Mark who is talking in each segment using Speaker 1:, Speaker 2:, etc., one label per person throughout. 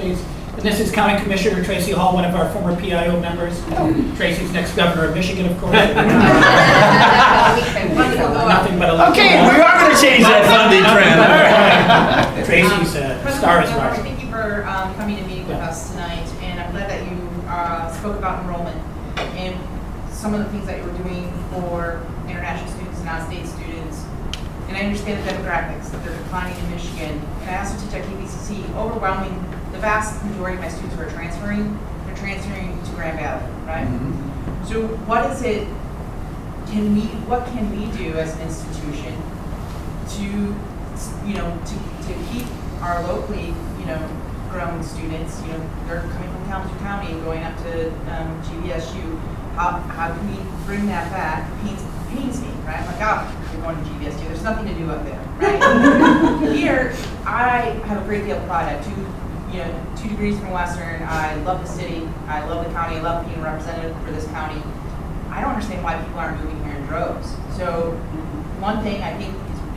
Speaker 1: please. And this is County Commissioner Tracy Hall, one of our former PIO members. Tracy's next governor of Michigan, of course. Nothing but a
Speaker 2: Okay, we are going to change that funding trend.
Speaker 1: Tracy's star is rising.
Speaker 3: Thank you for coming and meeting with us tonight, and I'm glad that you spoke about enrollment and some of the things that you were doing for international students and out-of-state students. And I understand the demographics, that they're declining in Michigan. And I also teach at KBCC, the vast majority of my students who are transferring, they're transferring to Grand Valley, right? Mm-hmm. So what is it, what can we do as an institution to keep our locally, grown students, they're coming from Kalamazoo County and going up to GVSU. How can we bring that back? Pains me, right? I'm like, oh, you're going to GVSU. There's nothing to do up there, right? Here, I have a great deal of pride. I have two degrees from Western. I love the city. I love the county. I love being representative for this county. I don't understand why people aren't moving here in droves. So one thing I think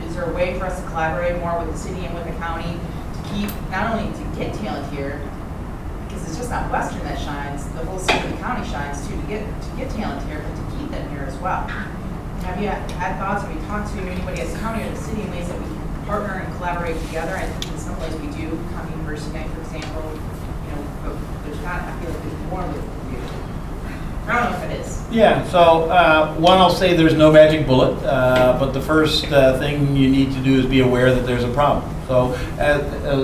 Speaker 3: is there a way for us to collaborate more with the city and with the county to keep, not only to get talent here, because it's just not Western that shines, the whole city and the county shines too, to get talent here, but to keep them here as well. Have you had thoughts, have you talked to anybody as county or the city in ways that we can partner and collaborate together? I think in some ways we do. County University, for example, but there's not, I feel like there's more with you. I don't know if it is.
Speaker 2: Yeah, so one, I'll say there's no magic bullet, but the first thing you need to do is be aware that there's a problem. So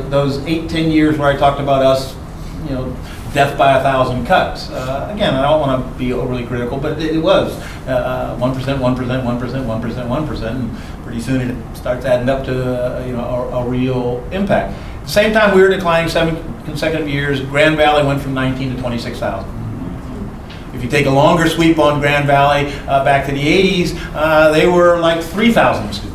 Speaker 2: those 8-10 years where I talked about us, death by 1,000 cuts. Again, I don't want to be overly critical, but it was 1%, 1%, 1%, 1%, 1%, and pretty soon it starts adding up to a real impact. At the same time, we were declining 7 consecutive years. Grand Valley went from 19 to 26,000. If you take a longer sweep on Grand Valley back to the 80s, they were like 3,000 students.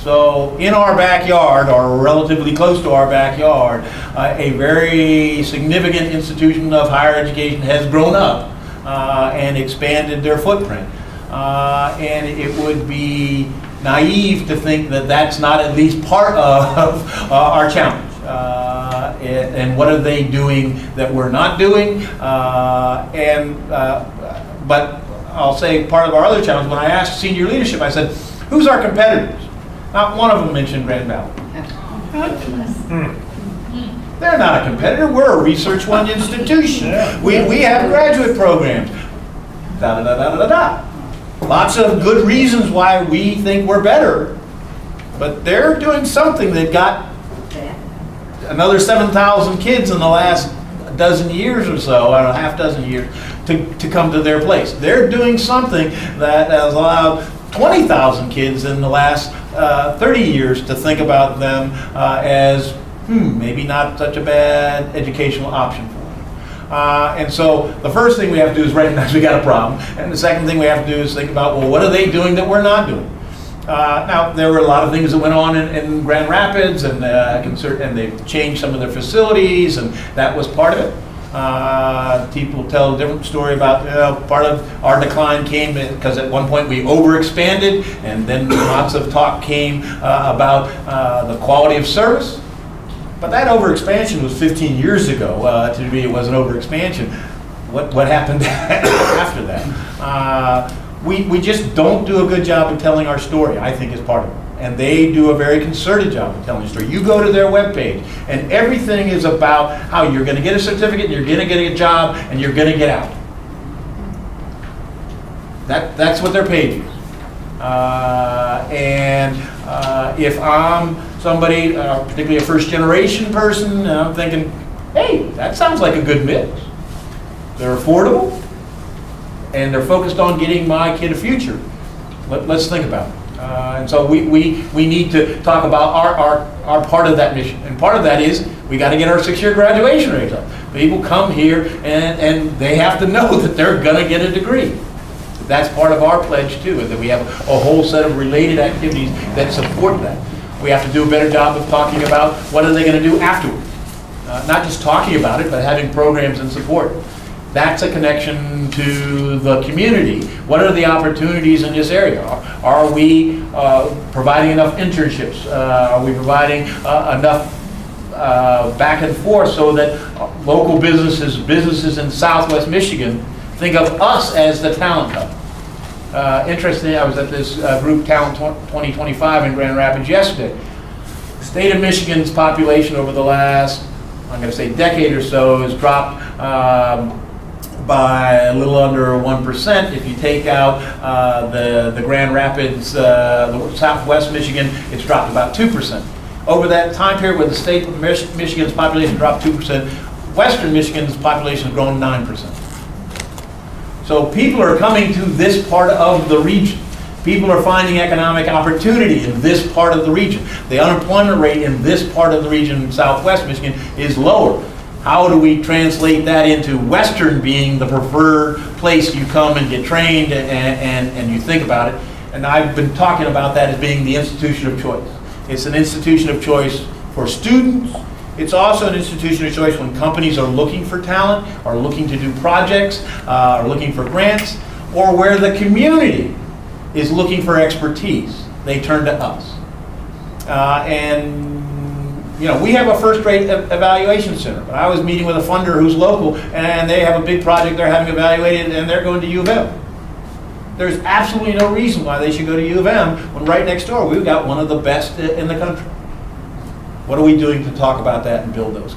Speaker 2: So in our backyard, or relatively close to our backyard, a very significant institution of higher education has grown up and expanded their footprint. And it would be naive to think that that's not at least part of our challenge. And what are they doing that we're not doing? But I'll say part of our other challenge, when I asked senior leadership, I said, who's our competitors? Not one of them mentioned Grand Valley. They're not a competitor. We're a Research One institution. We have graduate programs. Lots of good reasons why we think we're better, but they're doing something that got another 7,000 kids in the last dozen years or so, or a half dozen years, to come to their place. They're doing something that has allowed 20,000 kids in the last 30 years to think about them as maybe not such a bad educational option for them. And so the first thing we have to do is recognize we got a problem, and the second thing we have to do is think about, well, what are they doing that we're not doing? Now, there were a lot of things that went on in Grand Rapids, and they've changed some of their facilities, and that was part of it. People tell a different story about part of our decline came because at one point we overexpanded, and then lots of talk came about the quality of service. But that overexpansion was 15 years ago. To me, it was an overexpansion. What happened after that? We just don't do a good job of telling our story, I think, is part of it. And they do a very concerted job of telling the story. You go to their webpage, and everything is about how you're going to get a certificate, you're going to get a job, and you're going to get out. That's what their page is. If I'm somebody, particularly a first-generation person, I'm thinking, hey, that sounds like a good mix. They're affordable, and they're focused on getting my kid a future. Let's think about it. And so we need to talk about our part of that mission. And part of that is we got to get our 6-year graduation rates up. People come here and they have to know that they're going to get a degree. That's part of our pledge too, is that we have a whole set of related activities that support that. We have to do a better job of talking about what are they going to do afterwards. Not just talking about it, but having programs and support. That's a connection to the community. What are the opportunities in this area? Are we providing enough internships? Are we providing enough back and forth so that local businesses in Southwest Michigan think of us as the talent hub. Interestingly, I was at this group Talent 2025 in Grand Rapids yesterday. The state of Michigan's population over the last, I'm going to say, decade or so has dropped by a little under 1%. If you take out the Grand Rapids, the Southwest Michigan, it's dropped about 2%. Over that time period where the state of Michigan's population dropped 2%, Western Michigan's population has grown 9%. So people are coming to this part of the region. People are finding economic opportunity in this part of the region. The unemployment rate in this part of the region in Southwest Michigan is lower. How do we translate that into Western being the preferred place you come and get trained and you think about it? And I've been talking about that as being the institution of choice. It's an institution of choice for students. It's also an institution of choice when companies are looking for talent, are looking to do projects, are looking for grants, or where the community is looking for expertise. They turn to us. And you know, we have a first-rate evaluation center. But I was meeting with a funder who's local, and they have a big project they're having evaluated, and they're going to U of M. There's absolutely no reason why they should go to U of M when right next door we've got one of the best in the country. What are we doing to talk about that and build those?